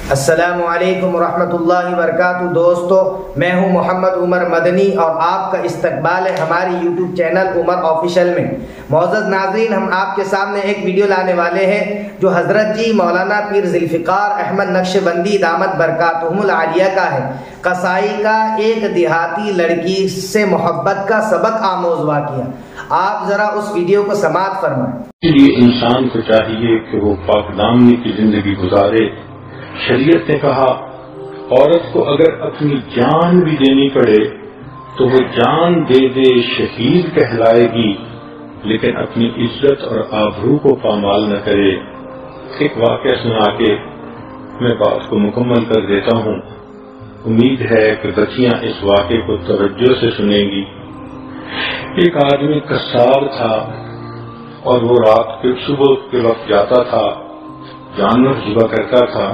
السلام علیکم ورحمۃ اللہ وبرکاتہ۔ دوستو، میں ہوں محمد عمر مدنی اور آپ کا استقبال ہے ہماری یوٹیوب چینل عمر آفیشل میں۔ معزز ناظرین، ہم آپ کے سامنے ایک ویڈیو لانے والے ہیں جو حضرت جی مولانا پیر ذوالفقار احمد نقشبندی دامت برکاتہم العالیہ کا ہے۔ قصائی کا ایک دیہاتی لڑکی سے محبت کا سبق آموز واقعہ۔ آپ ذرا اس ویڈیو کو سماعت فرمائیں۔ اس لیے انسان کو چاہیے کہ وہ پاک دامنی کی زندگی گزارے۔ شریعت نے کہا عورت کو اگر اپنی جان بھی دینی پڑے تو وہ جان دے دے، شہید کہلائے گی، لیکن اپنی عزت اور آبرو کو پامال نہ کرے۔ ایک واقعہ سنا کے میں بات کو مکمل کر دیتا ہوں۔ امید ہے کہ بچیاں اس واقعے کو توجہ سے سنیں گی۔ ایک آدمی کسار تھا اور وہ رات کے صبح کے وقت جاتا تھا، جانور ذبح کرتا تھا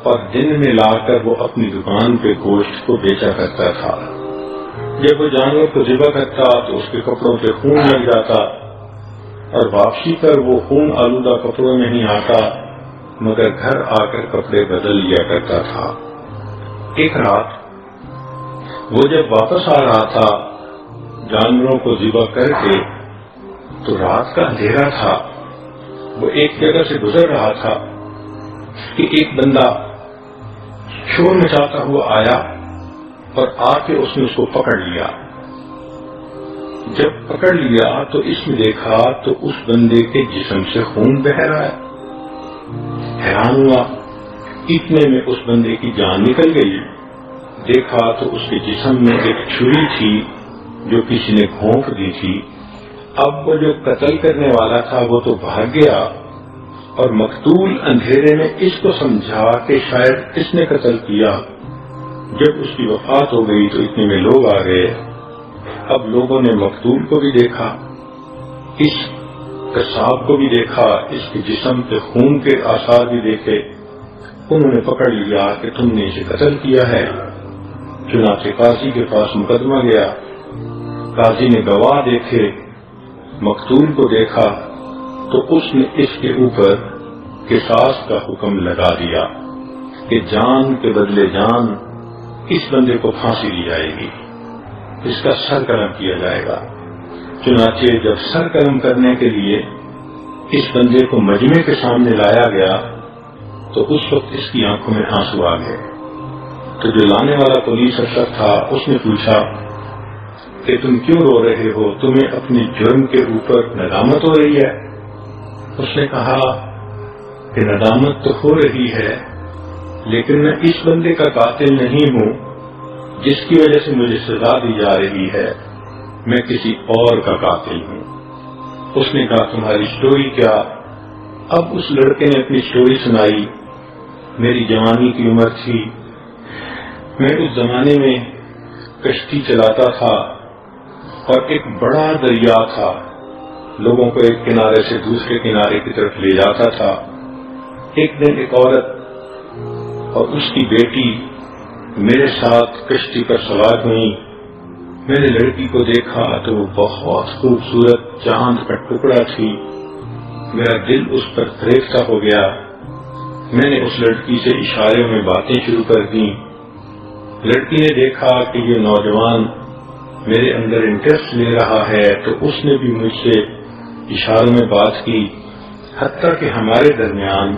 اور دن میں لا کر وہ اپنی دکان پہ گوشت کو بیچا کرتا تھا۔ جب وہ جانور کو ذبح کرتا تو اس کے کپڑوں پہ خون لگ جاتا اور واپسی پر وہ خون آلودہ کپڑوں میں نہیں آتا مگر گھر آ کر کپڑے بدل لیا کرتا تھا۔ ایک رات وہ جب واپس آ رہا تھا جانوروں کو ذبح کر کے تو رات کا اندھیرا تھا، وہ ایک جگہ سے گزر رہا تھا کہ ایک بندہ شور مچاتا ہوا آیا اور آ کے اس نے اس کو پکڑ لیا۔ جب پکڑ لیا تو اس نے دیکھا تو اس بندے کے جسم سے خون بہ رہا ہے۔ حیران ہوا، اتنے میں اس بندے کی جان نکل گئی۔ دیکھا تو اس کے جسم میں ایک چھری تھی جو کسی نے گھونپ دی تھی۔ اب وہ جو قتل کرنے والا تھا وہ تو بھاگ گیا اور مقتول اندھیرے میں اس کو سمجھا کہ شاید اس نے قتل کیا۔ جب اس کی وفات ہو گئی تو اتنے میں لوگ آ گئے۔ اب لوگوں نے مقتول کو بھی دیکھا، اس قصاب کو بھی دیکھا، اس کے جسم پہ خون کے آثار بھی دیکھے۔ انہوں نے پکڑ لیا کہ تم نے اسے قتل کیا ہے۔ چنانچہ قاضی کے پاس مقدمہ گیا، قاضی نے گواہ دیکھے، مقتول کو دیکھا تو اس نے اس کے اوپر قصاص کا حکم لگا دیا کہ جان کے بدلے جان اس بندے کو پھانسی دی جائے گی، اس کا سر قلم کیا جائے گا۔ چنانچہ جب سر قلم کرنے کے لیے اس بندے کو مجمع کے سامنے لایا گیا تو اس وقت اس کی آنکھوں میں آنسو آ گئے۔ تو جو لانے والا پولیس افسر تھا اس نے پوچھا کہ تم کیوں رو رہے ہو، تمہیں اپنے جرم کے اوپر ندامت ہو رہی ہے؟ اس نے کہا کہ ندامت تو ہو رہی ہے لیکن میں اس بندے کا قاتل نہیں ہوں جس کی وجہ سے مجھے سزا دی جا رہی ہے، میں کسی اور کا قاتل ہوں۔ اس نے کہا تمہاری سٹوری کیا؟ اب اس لڑکے نے اپنی سٹوری سنائی۔ میری جوانی کی عمر تھی، میں اس زمانے میں کشتی چلاتا تھا اور ایک بڑا دریا تھا، لوگوں کو ایک کنارے سے دوسرے کنارے کی طرف لے جاتا تھا۔ ایک دن ایک عورت اور اس کی بیٹی میرے ساتھ کشتی پر سوار ہوئی۔ میں نے لڑکی کو دیکھا تو وہ بہت خوبصورت چاند کا ٹکڑا تھی، میرا دل اس پر فریفتہ ہو گیا۔ میں نے اس لڑکی سے اشاروں میں باتیں شروع کر دیں۔ لڑکی نے دیکھا کہ یہ نوجوان میرے اندر انٹرسٹ لے رہا ہے تو اس نے بھی مجھ سے اشاروں میں بات کی، حتیٰ کہ ہمارے درمیان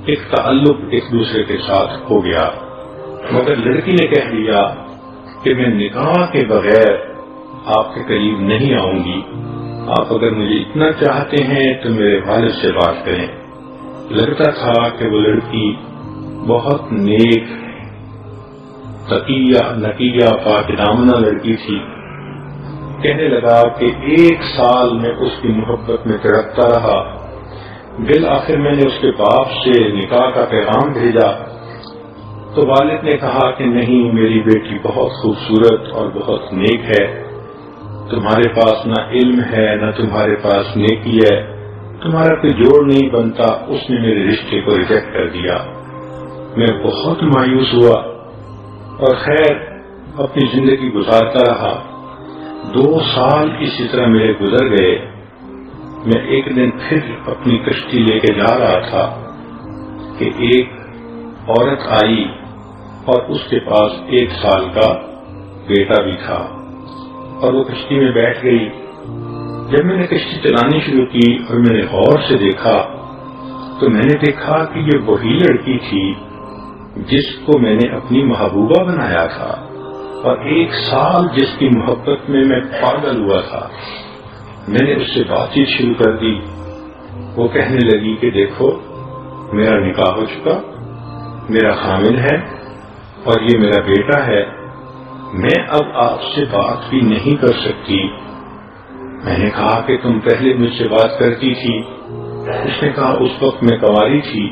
ایک تعلق ایک دوسرے کے ساتھ ہو گیا۔ مگر لڑکی نے کہہ دیا کہ میں نکاح کے بغیر آپ کے قریب نہیں آؤں گی، آپ اگر مجھے اتنا چاہتے ہیں تو میرے والد سے بات کریں۔ لگتا تھا کہ وہ لڑکی بہت نیک، تقیہ نقیہ پاک دامنہ لڑکی تھی۔ کہنے لگا کہ 1 سال میں اس کی محبت میں تڑپتا رہا، بالآخر میں نے اس کے باپ سے نکاح کا پیغام بھیجا تو والد نے کہا کہ نہیں، میری بیٹی بہت خوبصورت اور بہت نیک ہے، تمہارے پاس نہ علم ہے نہ تمہارے پاس نیکی ہے، تمہارا کوئی جوڑ نہیں بنتا۔ اس نے میرے رشتے کو ریجیکٹ کر دیا۔ میں بہت مایوس ہوا اور خیر اپنی زندگی گزارتا رہا۔ 2 سال اسی طرح میرے گزر گئے۔ میں ایک دن پھر اپنی کشتی لے کے جا رہا تھا کہ ایک عورت آئی اور اس کے پاس 1 سال کا بیٹا بھی تھا، اور وہ کشتی میں بیٹھ گئی۔ جب میں نے کشتی چلانی شروع کی اور میں نے غور سے دیکھا تو میں نے دیکھا کہ یہ وہی لڑکی تھی جس کو میں نے اپنی محبوبہ بنایا تھا، اور 1 سال جس کی محبت میں پاگل ہوا تھا۔ میں نے اس سے بات چیت شروع کر دی۔ وہ کہنے لگی کہ دیکھو، میرا نکاح ہو چکا، میرا حامل ہے اور یہ میرا بیٹا ہے، میں اب آپ سے بات بھی نہیں کر سکتی۔ میں نے کہا کہ تم پہلے مجھ سے بات کرتی تھی۔ اس نے کہا اس وقت میں کنواری تھی،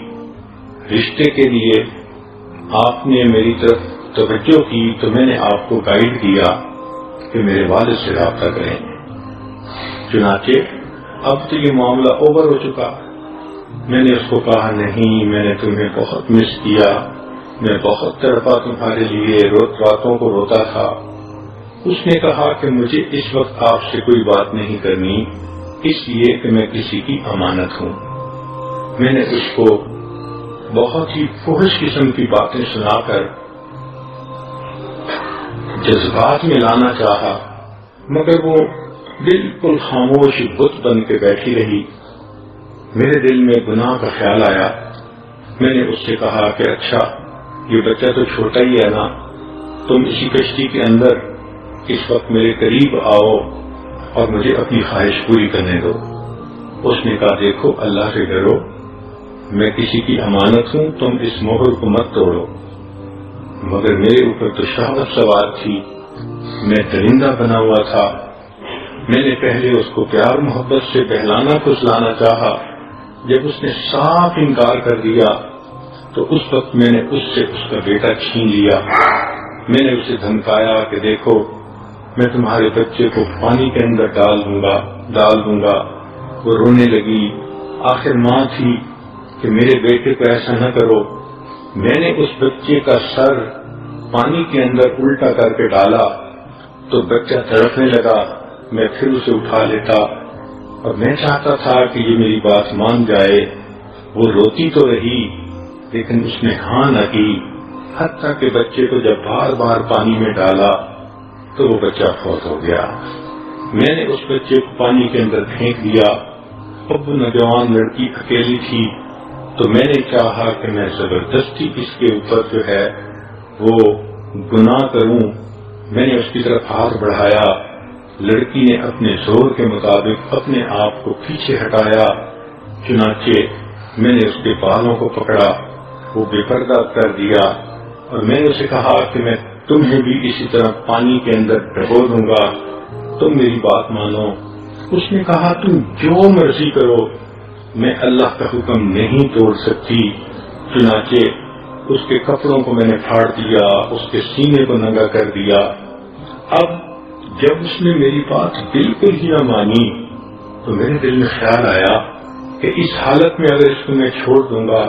رشتے کے لیے آپ نے میری طرف توجہ کی تو میں نے آپ کو گائیڈ کیا کہ میرے والد سے رابطہ کریں، چنانچہ اب تو یہ معاملہ اوور ہو چکا۔ میں نے اس کو کہا نہیں، میں نے تمہیں بہت مس کیا، میں بہت تڑپا تمہارے لیے، راتوں کو روتا تھا۔ اس نے کہا کہ مجھے اس وقت آپ سے کوئی بات نہیں کرنی، اس لیے کہ میں کسی کی امانت ہوں۔ میں نے اس کو بہت ہی فحش قسم کی باتیں سنا کر جذبات میں لانا چاہا، مگر وہ بالکل خاموش بت بن کے بیٹھی رہی۔ میرے دل میں گناہ کا خیال آیا۔ میں نے اس سے کہا کہ اچھا، یہ بچہ تو چھوٹا ہی ہے نا، تم اسی کشتی کے اندر اس وقت میرے قریب آؤ اور مجھے اپنی خواہش پوری کرنے دو۔ اس نے کہا دیکھو، اللہ سے ڈرو، میں کسی کی امانت ہوں، تم اس مہر کو مت توڑو۔ مگر میرے اوپر تو شہوت سوار تھی، میں درندہ بنا ہوا تھا۔ میں نے پہلے اس کو پیار محبت سے بہلانا کھسلانا چاہا۔ جب اس نے صاف انکار کر دیا تو اس وقت میں نے اس سے اس کا بیٹا چھین لیا۔ میں نے اسے دھمکایا کہ دیکھو، میں تمہارے بچے کو پانی کے اندر ڈال دوں گا۔ وہ رونے لگی۔ آخر ماں تھی کہ میرے بیٹے کو ایسا نہ کرو۔ میں نے اس بچے کا سر پانی کے اندر الٹا کر کے ڈالا تو بچہ تڑپنے لگا۔ میں پھر اسے اٹھا لیتا اور میں چاہتا تھا کہ یہ میری بات مان جائے۔ وہ روتی تو رہی لیکن اس نے ہاں نہ کی، حتیٰ کہ بچے کو جب بار بار پانی میں ڈالا تو وہ بچہ فوت ہو گیا۔ میں نے اس بچے کو پانی کے اندر پھینک دیا۔ اب وہ نوجوان لڑکی اکیلی تھی تو میں نے چاہا کہ میں زبردستی اس کے اوپر جو ہے وہ گناہ کروں۔ میں نے اس کی طرف ہاتھ بڑھایا۔ لڑکی نے اپنے زور کے مطابق اپنے آپ کو پیچھے ہٹایا، چنانچہ میں نے اس کے بالوں کو پکڑا، وہ بے پردہ کر دیا اور میں نے اسے کہا کہ میں تمہیں بھی اسی طرح پانی کے اندر ڈبو دوں گا، تم میری بات مانو۔ اس نے کہا تم جو مرضی کرو، میں اللہ کا حکم نہیں توڑ سکتی۔ چنانچہ اس کے کپڑوں کو میں نے پھاڑ دیا، اس کے سینے کو ننگا کر دیا۔ اب جب اس نے میری بات بالکل ہی نہ مانی تو میرے دل میں خیال آیا کہ اس حالت میں اگر اس کو میں چھوڑ دوں گا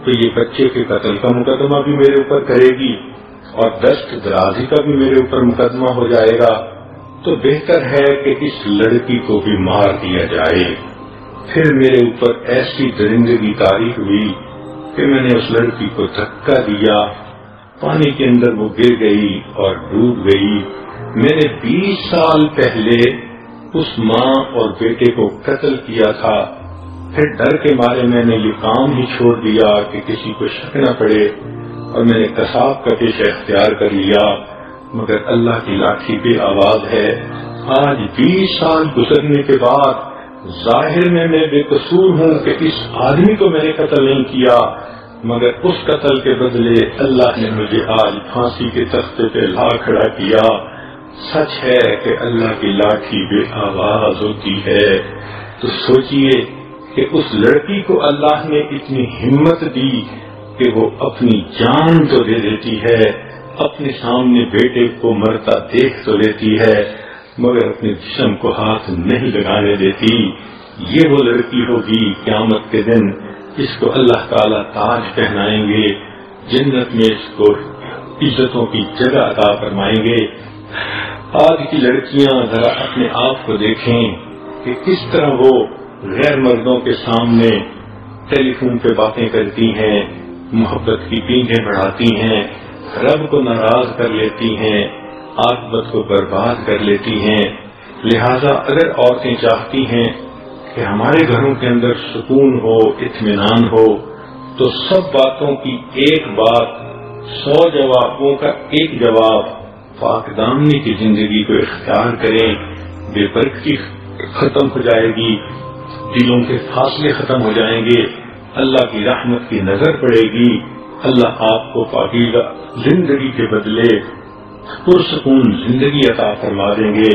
تو یہ بچے کے قتل کا مقدمہ بھی میرے اوپر کرے گی اور دست درازی کا بھی میرے اوپر مقدمہ ہو جائے گا، تو بہتر ہے کہ اس لڑکی کو بھی مار دیا جائے۔ پھر میرے اوپر ایسی درندگی طاری ہوئی کہ میں نے اس لڑکی کو دھکا دیا، پانی کے اندر وہ گر گئی اور ڈوب گئی۔ میں نے 20 سال پہلے اس ماں اور بیٹے کو قتل کیا تھا، پھر ڈر کے مارے میں نے یہ کام ہی چھوڑ دیا کہ کسی کو شک نہ پڑے، اور میں نے قصاب کا پیشہ اختیار کر لیا، مگر اللہ کی لاٹھی بے آواز ہے۔ آج 20 سال گزرنے کے بعد ظاہر میں بے قصور ہوں کہ اس آدمی کو میں نے قتل نہیں کیا، مگر اس قتل کے بدلے اللہ نے مجھے آج پھانسی کے تختے پہ لا کھڑا کیا۔ سچ ہے کہ اللہ کی لاٹھی بے آواز ہوتی ہے۔ تو سوچئے کہ اس لڑکی کو اللہ نے اتنی ہمت دی کہ وہ اپنی جان تو دے دیتی ہے، اپنے سامنے بیٹے کو مرتا دیکھ تو لیتی ہے، مگر اپنے جسم کو ہاتھ نہیں لگانے دیتی۔ یہ وہ لڑکی ہوگی قیامت کے دن اس کو اللہ تعالیٰ تاج پہنائیں گے، جنت میں اس کو عزتوں کی جگہ عطا فرمائیں گے۔ آج کی لڑکیاں ذرا اپنے آپ کو دیکھیں کہ کس طرح وہ غیر مردوں کے سامنے ٹیلی فون پہ باتیں کرتی ہیں، محبت کی پینگیں بڑھاتی ہیں، رب کو ناراض کر لیتی ہیں، عاقبت کو برباد کر لیتی ہیں۔ لہذا اگر عورتیں چاہتی ہیں کہ ہمارے گھروں کے اندر سکون ہو، اطمینان ہو، تو سب باتوں کی ایک بات، 100 جوابوں کا ایک جواب پاک دامنی کی زندگی کو اختیار کریں، بے برکتی ختم ہو جائے گی، دلوں کے فاصلے ختم ہو جائیں گے، اللہ کی رحمت کی نظر پڑے گی، اللہ آپ کو پاکیزہ زندگی کے بدلے پرسکون زندگی عطا فرما دیں گے۔